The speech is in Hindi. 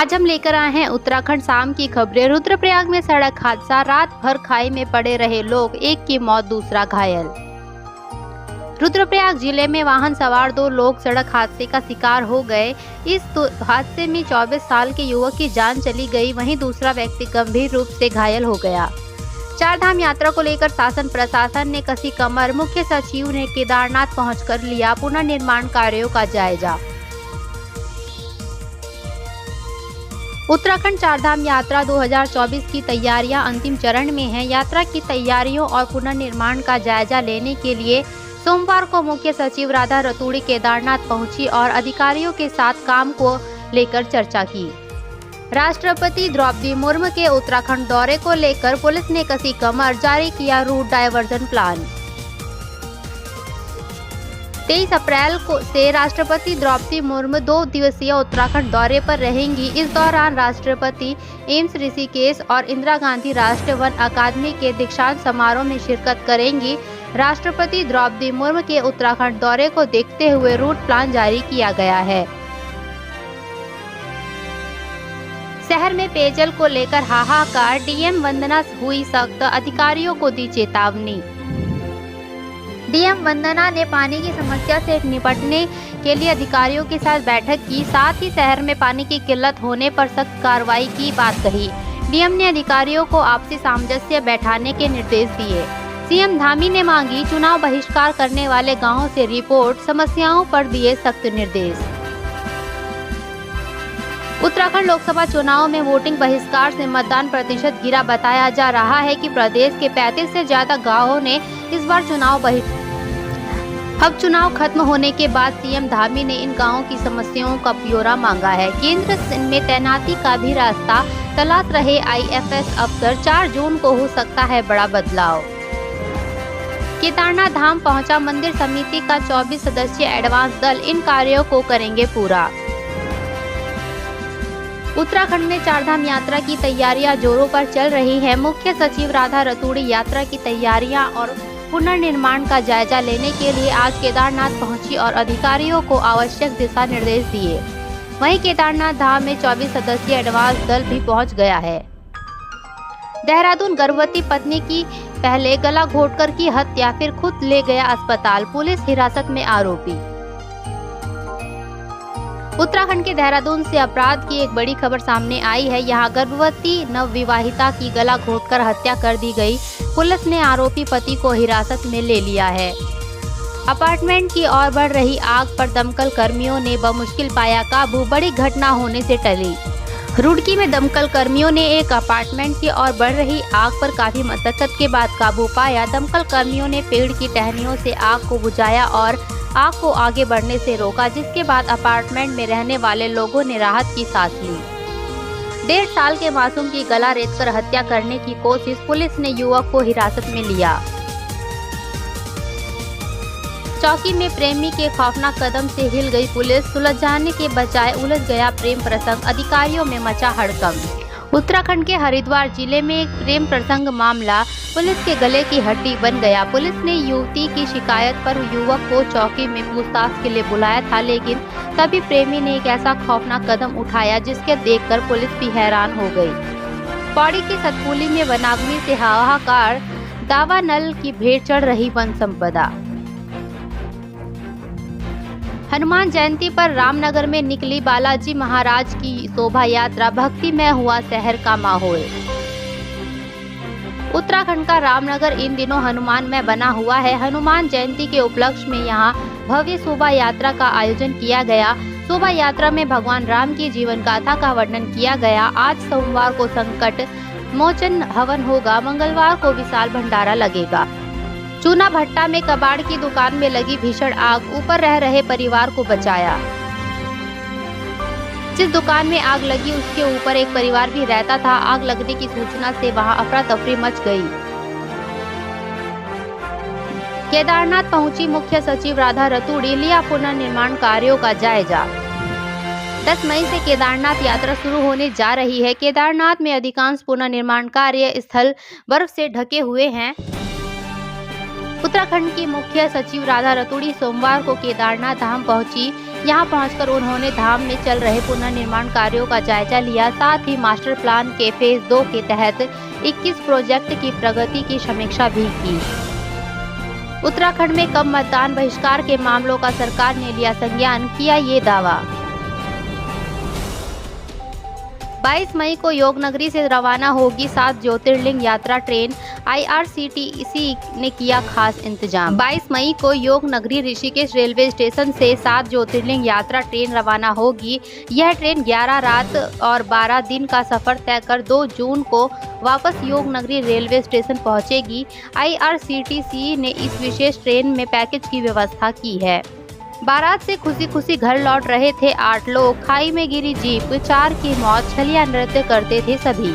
आज हम लेकर आए हैं उत्तराखंड शाम की खबरें। रुद्रप्रयाग में सड़क हादसा, रात भर खाई में पड़े रहे लोग, एक की मौत दूसरा घायल। रुद्रप्रयाग जिले में वाहन सवार 2 लोग सड़क हादसे का शिकार हो गए। इस हादसे में 24 साल के युवक की जान चली गई, वहीं दूसरा व्यक्ति गंभीर रूप से घायल हो गया। चारधाम यात्रा को लेकर शासन प्रशासन ने कसी कमर। मुख्य सचिव ने केदारनाथ पहुंचकर लिया पुनर्निर्माण कार्यों का जायजा। उत्तराखंड चारधाम यात्रा 2024 की तैयारियां अंतिम चरण में हैं। यात्रा की तैयारियों और पुनर्निर्माण का जायजा लेने के लिए सोमवार को मुख्य सचिव राधा रतूड़ी केदारनाथ पहुंची और अधिकारियों के साथ काम को लेकर चर्चा की। राष्ट्रपति द्रौपदी मुर्मू के उत्तराखंड दौरे को लेकर पुलिस ने कसी कमर, जारी किया रूट डायवर्जन प्लान। 23 अप्रैल से राष्ट्रपति द्रौपदी मुर्मू 2 दिवसीय उत्तराखंड दौरे पर रहेंगी। इस दौरान राष्ट्रपति एम्स ऋषिकेश और इंदिरा गांधी राष्ट्रीय वन अकादमी के दीक्षांत समारोह में शिरकत करेंगी। राष्ट्रपति द्रौपदी मुर्मू के उत्तराखंड दौरे को देखते हुए रूट प्लान जारी किया गया है। शहर में पेयजल को लेकर हाहाकार, डीएम वंदना हुई सख्त, अधिकारियों को दी चेतावनी। डीएम वंदना ने पानी की समस्या से निपटने के लिए अधिकारियों के साथ बैठक की, साथ ही शहर में पानी की किल्लत होने पर सख्त कार्रवाई की बात कही। डीएम ने अधिकारियों को आपसी सामंजस्य बैठाने के निर्देश दिए। सीएम धामी ने मांगी चुनाव बहिष्कार करने वाले गांवों से रिपोर्ट, समस्याओं पर दिए सख्त निर्देश। उत्तराखंड लोकसभा चुनाव में वोटिंग बहिष्कार से मतदान प्रतिशत गिरा। बताया जा रहा है कि प्रदेश के 35 से ज्यादा गांवों ने इस बार अब चुनाव खत्म होने के बाद सीएम धामी ने इन गांवों की समस्याओं का ब्यौरा मांगा है। केंद्र में तैनाती का भी रास्ता तलाश रहे आईएफएस अफसर, 4 जून को हो सकता है बड़ा बदलाव। केदारनाथ धाम पहुंचा मंदिर समिति का 24 सदस्यीय एडवांस दल, इन कार्यों को करेंगे पूरा। उत्तराखंड में चारधाम यात्रा की तैयारियां जोरों पर चल रही है। मुख्य सचिव राधा रतूड़ी यात्रा की तैयारियां और पुनर्निर्माण का जायजा लेने के लिए आज केदारनाथ पहुंची और अधिकारियों को आवश्यक दिशा निर्देश दिए। वहीं केदारनाथ धाम में 24 सदस्यीय एडवांस दल भी पहुंच गया है। देहरादून गर्भवती पत्नी की पहले गला घोटकर की हत्या, फिर खुद ले गया अस्पताल, पुलिस हिरासत में आरोपी। उत्तराखंड के देहरादून से अपराध की एक बड़ी खबर सामने आई है। यहां गर्भवती नवविवाहिता की गला घोंटकर हत्या कर दी गई। पुलिस ने आरोपी पति को हिरासत में ले लिया है। अपार्टमेंट की ओर बढ़ रही आग पर दमकल कर्मियों ने बमुश्किल पाया काबू, बड़ी घटना होने से टली। रुड़की में दमकल कर्मियों ने एक अपार्टमेंट की ओर बढ़ रही आग पर काफी मशक्कत के बाद काबू पाया। दमकल कर्मियों ने पेड़ की टहनियों से आग को बुझाया और आग को आगे बढ़ने से रोका, जिसके बाद अपार्टमेंट में रहने वाले लोगों ने राहत की सांस ली। 1.5 साल के मासूम की गला रेतकर हत्या करने की कोशिश, पुलिस ने युवक को हिरासत में लिया। चौकी में प्रेमी के खौफनाक कदम से हिल गई पुलिस, सुलझाने के बजाय उलझ गया प्रेम प्रसंग, अधिकारियों में मचा हड़कंप। उत्तराखंड के हरिद्वार जिले में एक प्रेम प्रसंग मामला पुलिस के गले की हड्डी बन गया। पुलिस ने युवती की शिकायत पर युवक को चौकी में पूछताछ के लिए बुलाया था, लेकिन तभी प्रेमी ने एक ऐसा खौफनाक कदम उठाया जिसके देखकर पुलिस भी हैरान हो गई। पौड़ी की सतपुली में वनाग्नि से हाहाकार, दावानल की भेंट चढ़ रही वन संपदा। हनुमान जयंती पर रामनगर में निकली बालाजी महाराज की शोभा यात्रा, भक्ति में हुआ शहर का माहौल। उत्तराखंड का रामनगर इन दिनों हनुमान में बना हुआ है। हनुमान जयंती के उपलक्ष्य में यहां भव्य शोभा यात्रा का आयोजन किया गया। शोभा यात्रा में भगवान राम की जीवन गाथा का वर्णन किया गया। आज सोमवार को संकट मोचन हवन होगा, मंगलवार को विशाल भंडारा लगेगा। चूना भट्टा में कबाड़ की दुकान में लगी भीषण आग, ऊपर रह रहे परिवार को बचाया। जिस दुकान में आग लगी उसके ऊपर एक परिवार भी रहता था। आग लगने की सूचना से वहां अफरा तफरी मच गई। केदारनाथ पहुंची मुख्य सचिव राधा रतूड़ी, लिया पुनर्निर्माण कार्यों का जायजा। 10 मई से केदारनाथ यात्रा शुरू होने जा रही है। केदारनाथ में अधिकांश पुनर्निर्माण कार्य स्थल बर्फ से ढके हुए हैं। उत्तराखंड की मुख्य सचिव राधा रतूड़ी सोमवार को केदारनाथ धाम पहुंची। यहाँ पहुंचकर उन्होंने धाम में चल रहे पुनर्निर्माण कार्यों का जायजा लिया। साथ ही मास्टर प्लान के फेज 2 के तहत 21 प्रोजेक्ट की प्रगति की समीक्षा भी की। उत्तराखंड में कम मतदान बहिष्कार के मामलों का सरकार ने लिया संज्ञान, किया ये दावा। 22 मई को योगनगरी से रवाना होगी 7 ज्योतिर्लिंग यात्रा ट्रेन। IRCTC ने किया खास इंतजाम। 22 मई को योगनगरी ऋषिकेश रेलवे स्टेशन से 7 ज्योतिर्लिंग यात्रा ट्रेन रवाना होगी। यह ट्रेन 11 रात और 12 दिन का सफर तय कर 2 जून को वापस योगनगरी रेलवे स्टेशन पहुंचेगी। IRCTC ने इस विशेष ट्रेन में पैकेज की व्यवस्था की है। बारात से खुशी खुशी घर लौट रहे थे 8 लोग। खाई में गिरी जीप, 4 की मौत, छलिया नृत्य करते थे सभी।